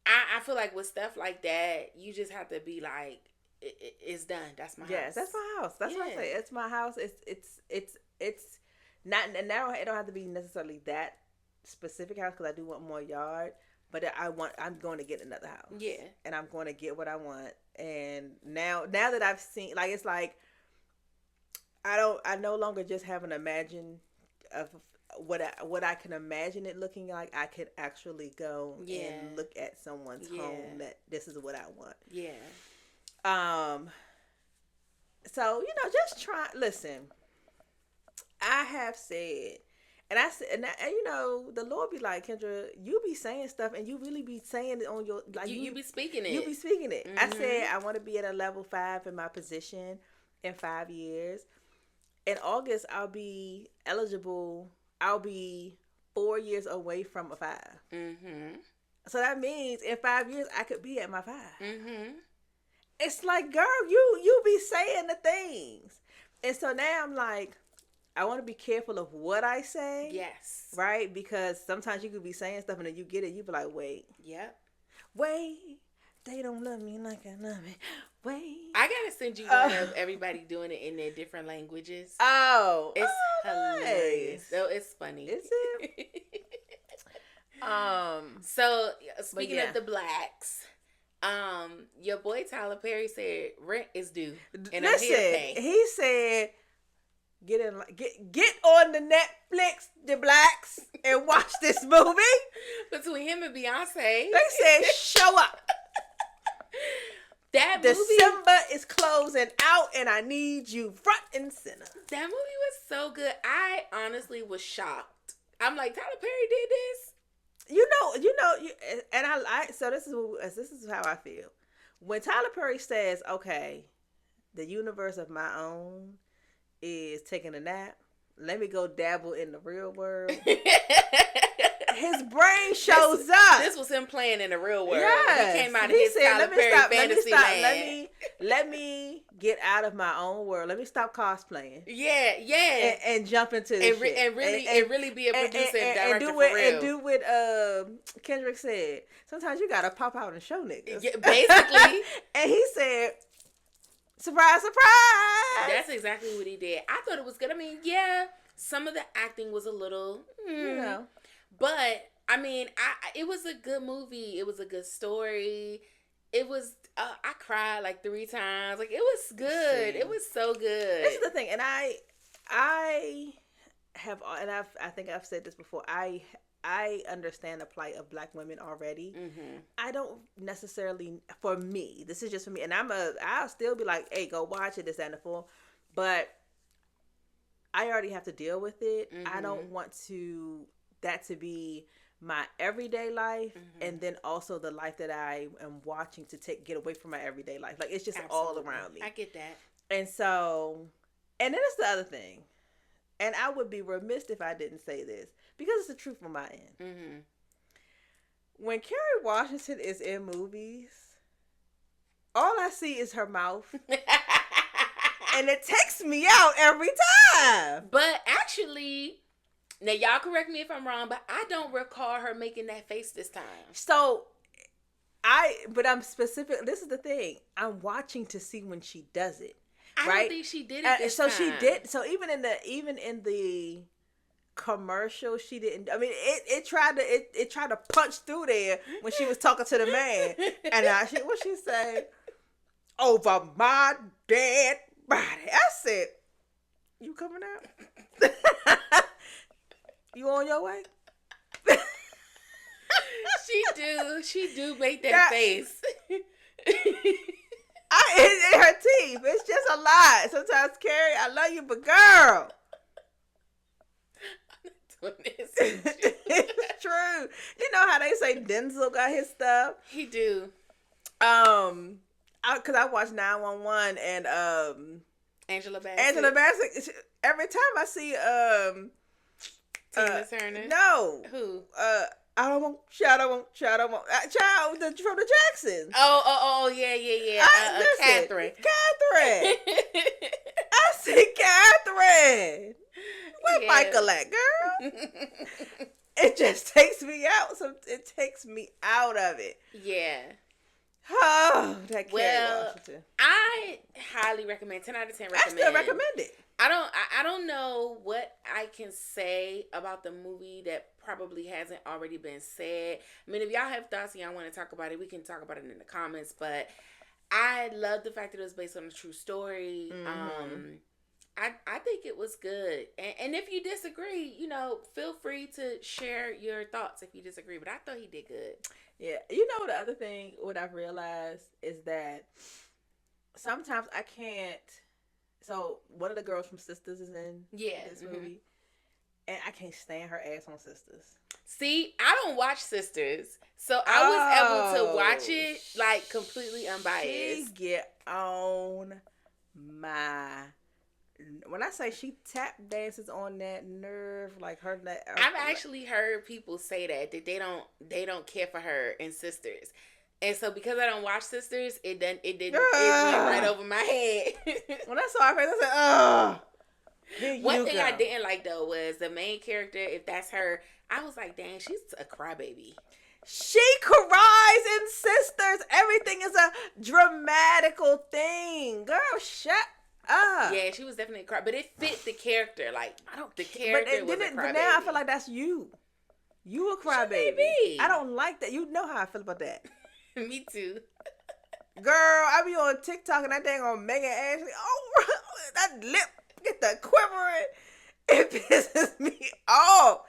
I feel like with stuff like that, you just have to be like, it's done. That's my house. Yes, that's my house. That's what I say. It's my house. It's not, and now it don't have to be necessarily that specific house because I do want more yard. But I'm going to get another house. Yeah. And I'm going to get what I want. And now that I've seen, like, it's like, I no longer just have an imagine of what I can imagine it looking like. I could actually go and look at someone's home that this is what I want. Yeah. So, just try, listen, I have said, and the Lord be like, Kendra, you be saying stuff and you really be saying it on your, like, you be speaking it. You be speaking it. I said, I want to be at a level 5 in my position in 5 years. In August, I'll be eligible. I'll be 4 years away from a 5. So that means in 5 years, I could be at my 5. It's like, girl, you be saying the things. And so now I'm like, I want to be careful of what I say. Yes. Right? Because sometimes you could be saying stuff and then you get it. You be like, wait. Yep. Wait. They don't love me like I love it. Wait. I gotta send you one of everybody doing it in their different languages. Oh. It's hilarious. Nice. So it's funny. Is it? So speaking of the blacks, your boy Tyler Perry said rent is due. And I'm here to pay. He said get on the Netflix, the blacks, and watch this movie. Between him and Beyonce. They said show up. That movie, December is closing out, and I need you front and center. That movie was so good. I honestly was shocked. I'm like, Tyler Perry did this. And I so this is how I feel. When Tyler Perry says, "Okay, the universe of my own is taking a nap. Let me go dabble in the real world." His brain shows up. This was him playing in the real world. Yes. He came out of his Tyler Perry fantasy land. Let me get out of my own world. Let me stop cosplaying. Yeah. And jump into this shit. And really be a producer and director for real. And do what Kendrick said. Sometimes you gotta pop out and show niggas. Yeah, basically. And he said, surprise, surprise. That's exactly what he did. I thought it was good. I mean, yeah, some of the acting was a little, but I mean, it was a good movie. It was a good story. It was. I cried like 3 times. Like it was good. It was so good. This is the thing, and I think I've said this before. I understand the plight of Black women already. Mm-hmm. I don't necessarily, for me, this is just for me, and I'll still be like, hey, go watch it, this, that, and the 4, but I already have to deal with it. Mm-hmm. I don't want that to be my everyday life, and then also the life that I am watching to get away from my everyday life. Like, it's just all around me. I get that. And so, and then it's the other thing, and I would be remiss if I didn't say this, because it's the truth on my end. Mm-hmm. When Kerry Washington is in movies, all I see is her mouth. And it takes me out every time. But actually, now y'all correct me if I'm wrong, but I don't recall her making that face this time. So, I'm specific. This is the thing. I'm watching to see when she does it. I don't think she did it this time. She did. So even in the commercial, she didn't. I mean, it tried to punch through there when she was talking to the man. And what she said? Over my dead body. I said, you coming out? You on your way? She do make that face. In her teeth. It's just a lot. Sometimes, Carrie, I love you, but girl. It's true. You know how they say Denzel got his stuff? He do. Because I watched 911 and Angela Bassett. Angela Bassett. Every time I see Tina Turner. No. Who? I don't want child from the Jacksons. Oh, yeah. Catherine. I see Catherine. Where Michael at, girl? It just takes me out. So it takes me out of it. Yeah. Oh, that Kerry Washington. I highly recommend. 10 out of 10 recommend. I still recommend it. I don't know what I can say about the movie that probably hasn't already been said. I mean, if y'all have thoughts and y'all want to talk about it, we can talk about it in the comments. But I love the fact that it was based on a true story. Mm-hmm. I think it was good. And if you disagree, feel free to share your thoughts if you disagree. But I thought he did good. Yeah. You know, the other thing, what I've realized is that sometimes I can't. So, one of the girls from Sisters is in this movie. And I can't stand her ass on Sisters. See, I don't watch Sisters. So, I was able to watch it, like, completely unbiased. She get on my... When I say she tap dances on that nerve, like her... I've actually heard people say that they don't care for her in Sisters. And so because I don't watch Sisters, it went right over my head. When I saw her face, I said, One thing I didn't like though was the main character, if that's her, I was like, dang, she's a crybaby. She cries in Sisters. Everything is a dramatical thing. Girl, shut up. Yeah, she was definitely a cry, but it fit the character. Like, I don't the care. character was a crybaby. But now I feel like that's you. You a crybaby. I don't like that. You know how I feel about that. Me too. Girl, I be on TikTok and that dang on Megan Ashley. Oh, that lip get the quivering. It pisses me off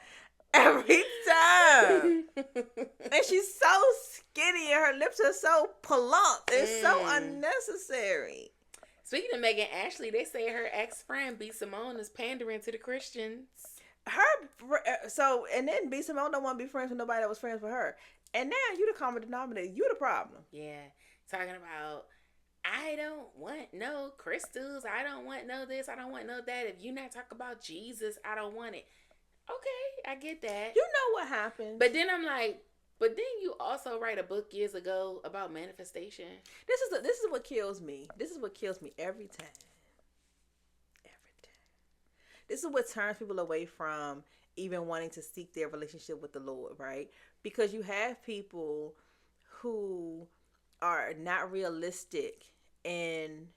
every time. And she's so skinny and her lips are so plump. It's so unnecessary. Speaking of Megan Ashley, they say her ex-friend B. Simone is pandering to the Christians. And then B. Simone don't want to be friends with nobody that was friends with her. And now you the common denominator. You the problem. Yeah. Talking about, I don't want no crystals. I don't want no this. I don't want no that. If you not talk about Jesus, I don't want it. Okay, I get that. You know what happened. But then I'm like, but then you also write a book years ago about manifestation. This is what kills me. This is what kills me every time. Every time. This is what turns people away from even wanting to seek their relationship with the Lord, right? Because you have people who are not realistic in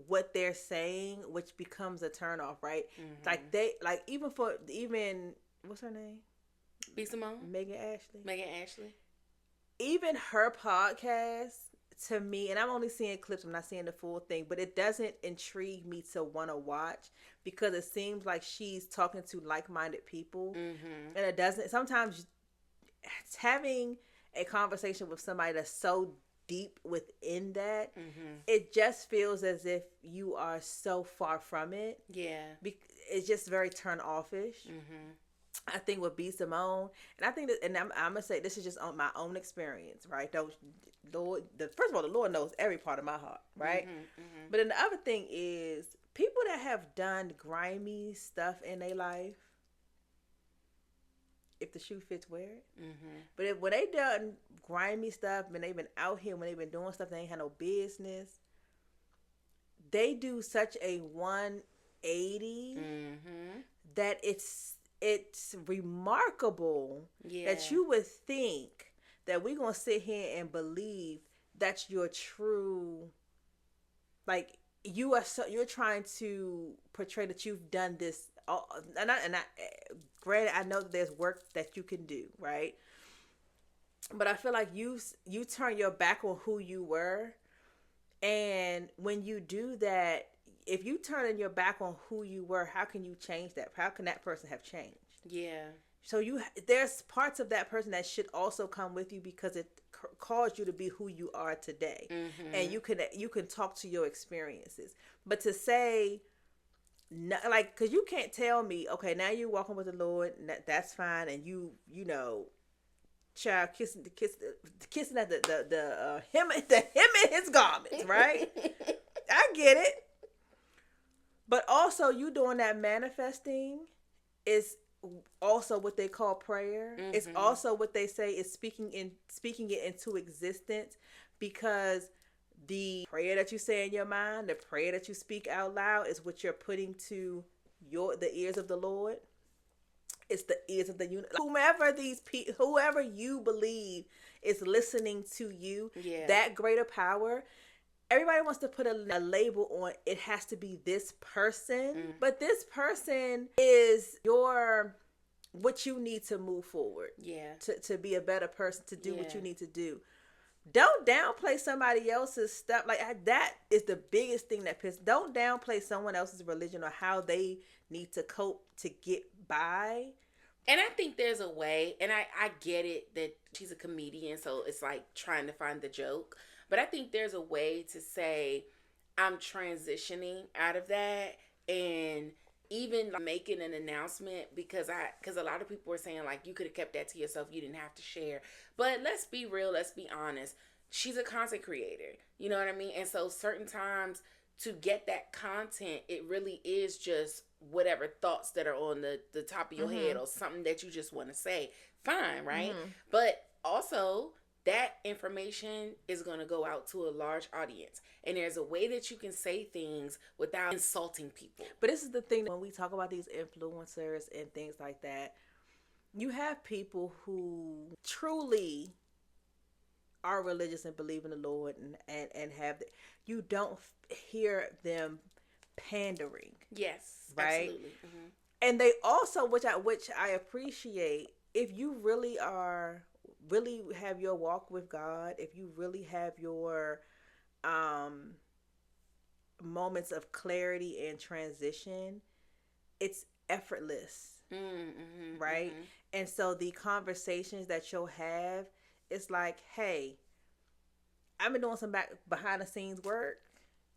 what they're saying, which becomes a turnoff, right? Mm-hmm. Even what's her name? B. Simone? Megan Ashley. Even her podcast, to me, and I'm only seeing clips, I'm not seeing the full thing, but it doesn't intrigue me to want to watch because it seems like she's talking to like-minded people. Mm-hmm. And it doesn't, sometimes having a conversation with somebody that's so deep within that, mm-hmm. it just feels as if you are so far from it. Yeah. It's just very turn-offish. Mm-hmm. I think with B. Simone, and I think that, and I'm gonna say this is just on my own experience, right? First of all, the Lord knows every part of my heart, right? Mm-hmm, mm-hmm. But then the other thing is people that have done grimy stuff in their life. If the shoe fits, wear it. Mm-hmm. But when they done grimy stuff, and they've been out here, when they've been doing stuff they ain't had no business, they do such a 180 mm-hmm. that it's remarkable that you would think that we're going to sit here and believe that's your true, like, you're trying to portray that you've done this. Granted, I know that there's work that you can do, right? But I feel like you turn your back on who you were. And when you do that, if you turn your back on who you were, how can you change that? How can that person have changed? Yeah. So there's parts of that person that should also come with you because it caused you to be who you are today. Mm-hmm. And you can talk to your experiences. But to say, like, because you can't tell me, okay, now you're walking with the Lord, and that's fine, and you know, child kissing at the hem in his garments, right? I get it. But also, you doing that manifesting is also what they call prayer. Mm-hmm. It's also what they say is speaking it into existence, because the prayer that you say in your mind, the prayer that you speak out loud, is what you're putting to the ears of the Lord. It's the ears of the universe. Whoever you believe is listening to you, that greater power. Everybody wants to put a label on it. Has to be this person, but this person is what you need to move forward. Yeah, to be a better person, to do what you need to do. Don't downplay somebody else's stuff. Like, that is the biggest thing that pisses. Don't downplay someone else's religion or how they need to cope to get by. And I think there's a way, and I get it that she's a comedian, so it's like trying to find the joke. But I think there's a way to say, I'm transitioning out of that, and even making an announcement, because a lot of people were saying, like, you could have kept that to yourself, you didn't have to share. But let's be real, let's be honest. She's a content creator, you know what I mean? And so certain times to get that content, it really is just whatever thoughts that are on the top of your mm-hmm. head, or something that you just want to say. Fine, right? Mm-hmm. But also, that information is going to go out to a large audience. And there's a way that you can say things without insulting people. But this is the thing, when we talk about these influencers and things like that, you have people who truly are religious and believe in the Lord and have you don't hear them pandering. Yes, right? absolutely. Mm-hmm. And they also, which I appreciate, if you really have your walk with God, if you really have your moments of clarity and transition, it's effortless, right? Mm-hmm. And so the conversations that you'll have, it's like, hey, I've been doing some behind the scenes work.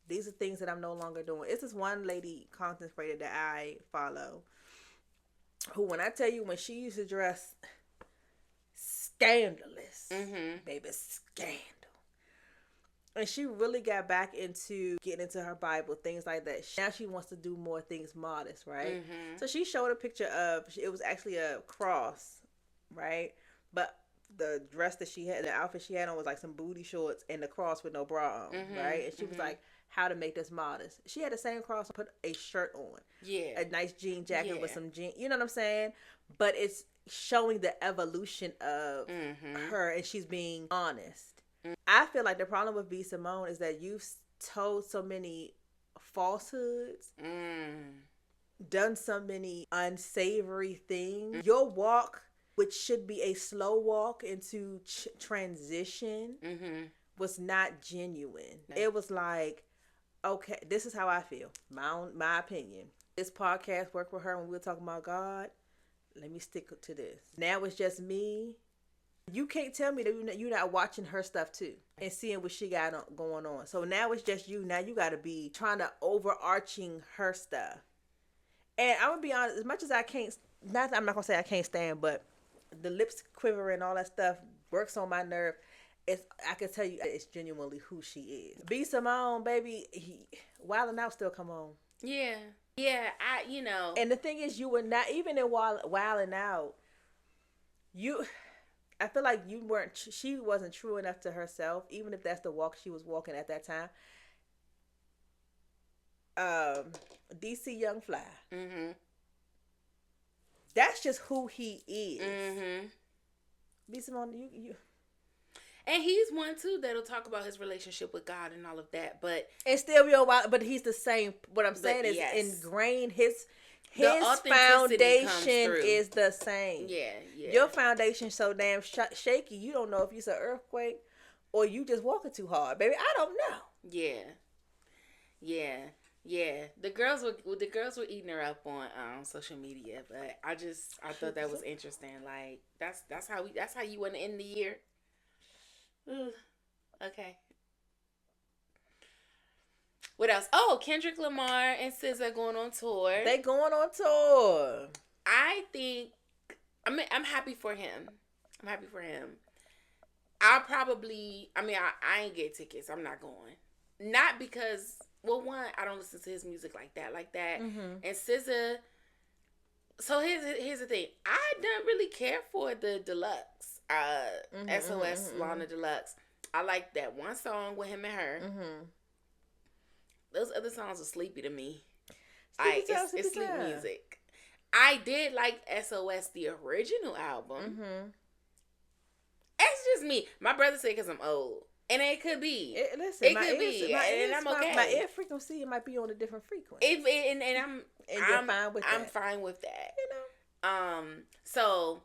These are things that I'm no longer doing. It's this one lady content creator that I follow, who, when I tell you, when she used to dress scandalous, baby, scandal. And she really got back into getting into her Bible, things like that. Now she wants to do more things modest, right? So she showed a picture of, it was actually a cross, right? But the dress that she had, the outfit she had on was like some booty shorts and the cross with no bra on, right? And she was like, how to make this modest. She had the same cross, put a shirt on. Yeah. A nice jean jacket with some jean, you know what I'm saying? But it's showing the evolution of her, and she's being honest. I feel like the problem with B. Simone is that you've told so many falsehoods, done so many unsavory things. Your walk, which should be a slow walk into transition, was not genuine. No. It was like, okay, this is how I feel. My opinion. This podcast worked for her when we were talking about God. Let me stick to this. Now it's just me. You can't tell me that you're not watching her stuff too and seeing what she got going on. So now it's just you. Now you got to be trying to overarching her stuff. And I'm going to be honest, as much as I can't, I'm not going to say I can't stand, but the lips quivering and all that stuff works on my nerve. I can tell you it's genuinely who she is. B. Simone, baby, Wildin' Out still come on. Yeah. And the thing is, you were not, even in Wildin' Out, I feel like she wasn't true enough to herself, even if that's the walk she was walking at that time. DC Young Fly. That's just who he is. B. Simone, you. And he's one too that'll talk about his relationship with God and all of that, but still be a while. But he's the same. What I'm saying is ingrained. His foundation is the same. Yeah. Your foundation so damn shaky. You don't know if it's an earthquake or you just walking too hard, baby. I don't know. Yeah. The girls were eating her up on social media, but I thought that was interesting. Like that's how you want to end the year. Okay. What else? Oh, Kendrick Lamar and SZA going on tour. They going on tour. I think I'm happy for him. I ain't get tickets. I'm not going. Not because, well, one, I don't listen to his music like that. And SZA. So here's the thing. I don't really care for the deluxe. SOS Lana Deluxe. I like that one song with him and her. Those other songs are sleepy to me. It's sleep music. I did like SOS, the original album. That's just me. My brother said because I'm old. And it could be. It could be. And I'm okay. My ear frequency, it might be on a different frequency. I'm fine with that. You know? So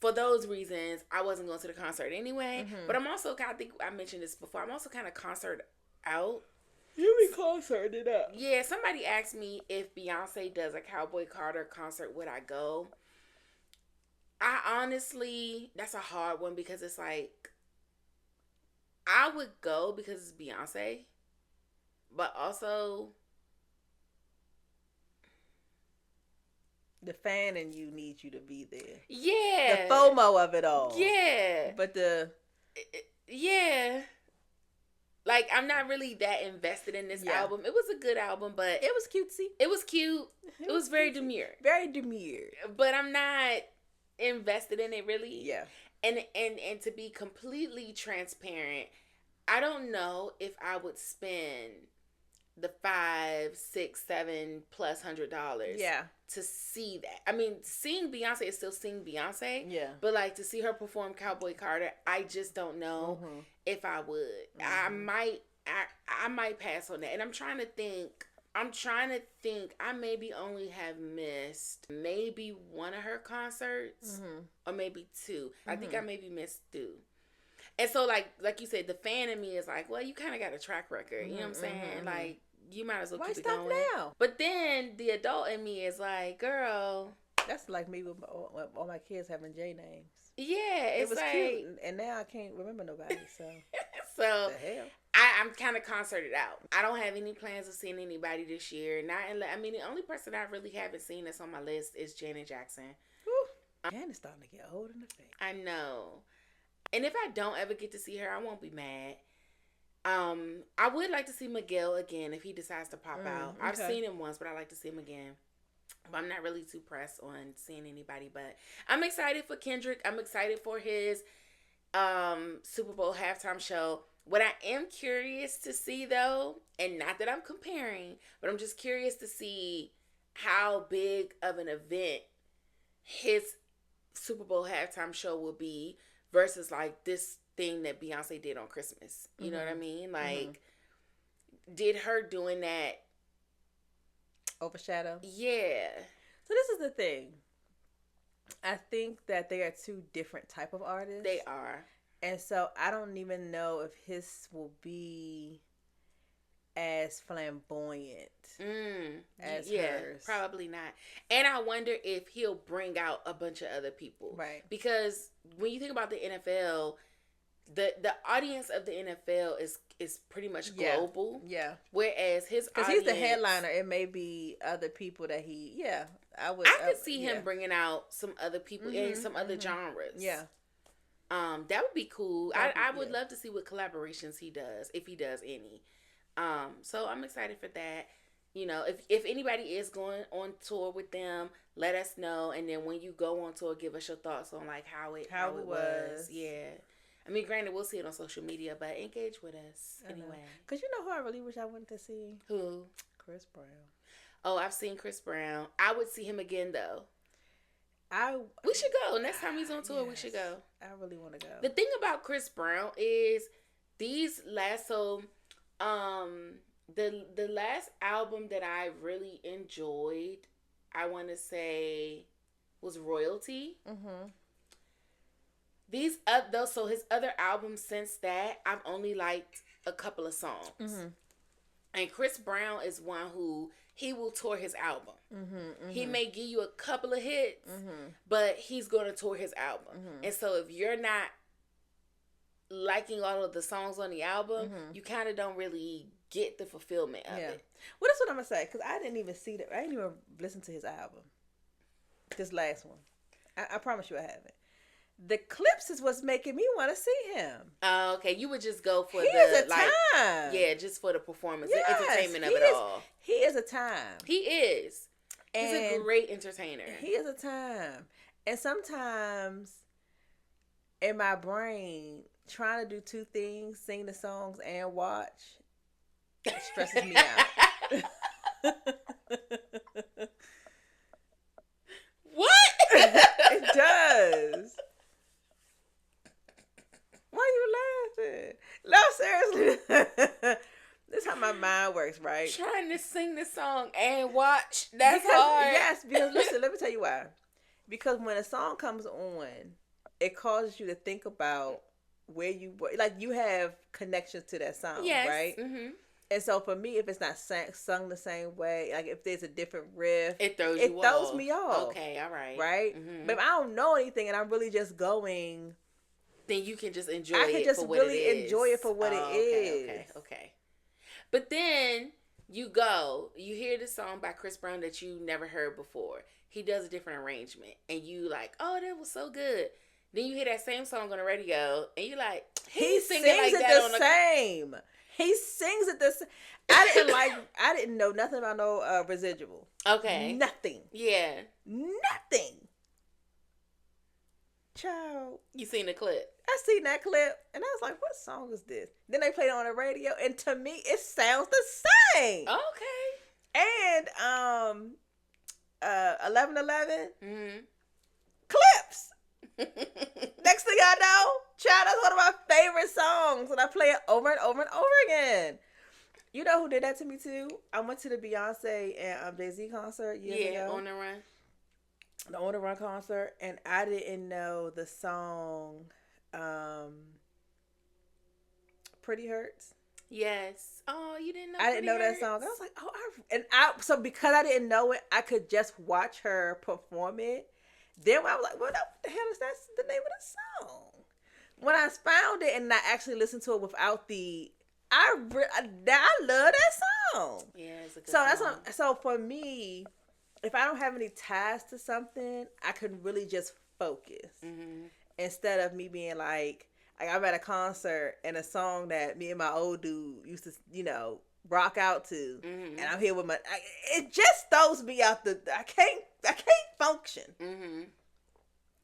for those reasons, I wasn't going to the concert anyway. But I'm also I think I mentioned this before. I'm also kind of concert out. You be concerted up. Yeah, somebody asked me if Beyonce does a Cowboy Carter concert, would I go? I honestly, that's a hard one because it's like, I would go because it's Beyonce, but also the fan in you needs you to be there. Yeah. The FOMO of it all. Yeah. But yeah. Like, I'm not really that invested in this album. It was a good album, but it was cutesy. It was cute. It was very demure. Very demure. But I'm not invested in it really. Yeah. And to be completely transparent, I don't know if I would spend the $5, $6, $7+ $100. Yeah. To see that. I mean, seeing Beyonce is still seeing Beyonce. Yeah. But like to see her perform Cowboy Carter, I just don't know if I would. I might pass on that. And I'm trying to think. I maybe only have missed maybe one of her concerts or maybe two. I think I maybe missed two. And so like you said, the fan in me is like, well, you kind of got a track record. You know what I'm saying? Like, you might as well keep it going. Why stop now? But then the adult in me is like, girl. That's like me with all my kids having J names. Yeah, it was like, cute, and now I can't remember nobody. So, so the hell? I'm kind of concerted out. I don't have any plans of seeing anybody this year. I mean, the only person I really haven't seen that's on my list is Janet Jackson. Janet's starting to get old in the face. I know. And if I don't ever get to see her, I won't be mad. I would like to see Miguel again if he decides to pop out. Okay. I've seen him once, but I'd like to see him again. But I'm not really too pressed on seeing anybody. But I'm excited for Kendrick. I'm excited for his Super Bowl halftime show. What I am curious to see, though, and not that I'm comparing, but I'm just curious to see how big of an event his Super Bowl halftime show will be versus like this thing that Beyonce did on Christmas. You know what I mean? Like, did her doing that overshadow? Yeah. So this is the thing. I think that they are two different type of artists. They are. And so I don't even know if his will be as flamboyant as hers. Probably not. And I wonder if he'll bring out a bunch of other people. Right. Because when you think about the NFL, the audience of the NFL is pretty much global. Yeah. Whereas his because he's the headliner, it may be other people that he. Yeah, I could see him bringing out some other people in some other genres. Yeah. That would be cool. I would love to see what collaborations he does, if he does any. So I'm excited for that. You know, if anybody is going on tour with them, let us know. And then when you go on tour, give us your thoughts on like how it was. Yeah. I mean, granted, we'll see it on social media, but engage with us anyway. Because you know who I really wish I wanted to see? Who? Chris Brown. Oh, I've seen Chris Brown. I would see him again, though. We should go. Next time he's on tour, we should go. I really want to go. The thing about Chris Brown is these last, the last album that I really enjoyed, I want to say, was Royalty. So his other albums since that, I've only liked a couple of songs. And Chris Brown is one who, he will tour his album. He may give you a couple of hits, but he's going to tour his album. And so if you're not liking all of the songs on the album, you kind of don't really get the fulfillment of it. Well, that's what I'm going to say, because I didn't even see that. I didn't even listen to his album. This last one. I promise you I haven't. The clips is what's making me want to see him. Oh, okay. You would just go for time. Yeah, just for the performance, the entertainment of it all. He is a time. He is. He's a great entertainer. He is a time. And sometimes in my brain, trying to do two things, sing the songs and watch, stresses me out. What? It does. Why are you laughing? No, seriously. This is how my mind works, right? Trying to sing the song and watch. That's hard. Yes, because listen, let me tell you why. Because when a song comes on, it causes you to think about where you were. Like, you have connections to that song, right? And so for me, if it's not sung the same way, like if there's a different riff, it throws me off. Okay, all right. Right? But if I don't know anything and I'm really just going, then you can just enjoy it. I can just really enjoy it for what it is. Okay. But then you hear the song by Chris Brown that you never heard before. He does a different arrangement, and you like, oh, that was so good. Then you hear that same song on the radio, and you like, he sings it the same. He sings it the same. I didn't know nothing about no residual. Okay. Nothing. Yeah. Nothing. Child. You seen the clip? I seen that clip and I was like, what song is this? Then they played it on the radio and to me it sounds the same. Okay. And 11:11 clips. Next thing I know, child, that's one of my favorite songs and I play it over and over and over again. You know who did that to me too? I went to the Beyoncé and Jay-Z concert years ago. Yeah, On the Run. The On the Run concert, and I didn't know the song Pretty Hurts. Yes. Oh, you didn't know I didn't know that song. I was like, so because I didn't know it, I could just watch her perform it. Then I was like, well, what the hell is that the name of the song? When I found it and I actually listened to it without the... I love that song. Yeah, it's a good song. So for me, if I don't have any ties to something, I can really just focus. Instead of me being like I'm at a concert and a song that me and my old dude used to, rock out to, and I'm here with it just throws me out I can't function.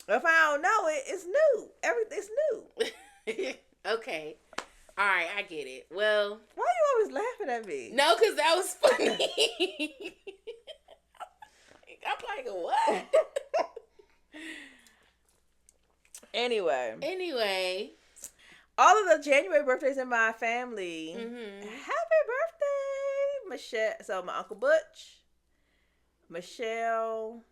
If I don't know it, it's new. Everything's new. Okay. All right, I get it. Well, why are you always laughing at me? No, because that was funny. I'm like, what? Anyway. All of the January birthdays in my family. Happy birthday, Michelle. So my Uncle Butch, Michelle,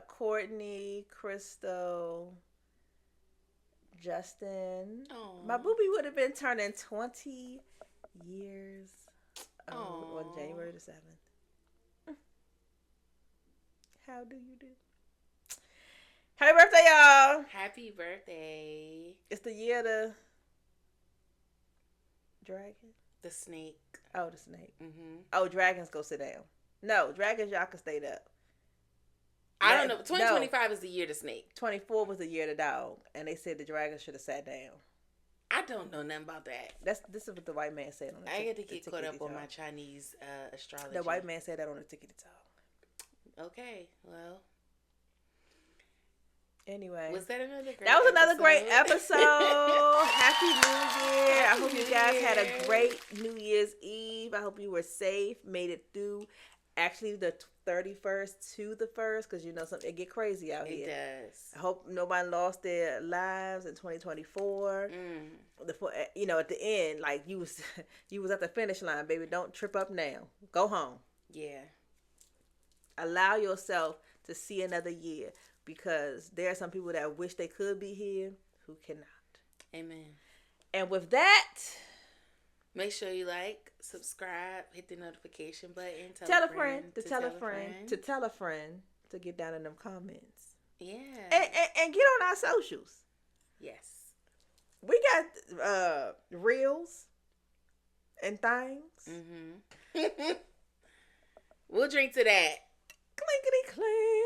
Courtney, Crystal, Justin. Aww. My boobie would have been turning 20 years on January the 7th. How do you do? Happy birthday, y'all. Happy birthday. It's the year of the dragon. The snake. Oh, the snake. Oh, dragons go sit down. No, dragons, y'all can stay up. I don't know. 2025 is the year of the snake. 24 was the year of the dog. And they said the dragon should have sat down. I don't know nothing about that. This is what the white man said on the I had to get caught up on my Chinese astrology. The white man said that on the ticket to talk. Okay, well. Anyway. Was that another great That was another great episode. Happy New Year. I hope you guys had a great New Year's Eve. I hope you were safe, made it through actually the 31st to the 1st, because it get crazy out here. It does. I hope nobody lost their lives in 2024. At the end, like you was at the finish line, baby. Don't trip up now. Go home. Yeah. Allow yourself to see another year, because there are some people that wish they could be here who cannot. Amen. And with that, make sure you like, subscribe, hit the notification button. Tell a friend to tell a friend to tell a friend to get down in them comments. Yeah. And get on our socials. Yes. We got reels and things. We'll drink to that. Clinkety clink.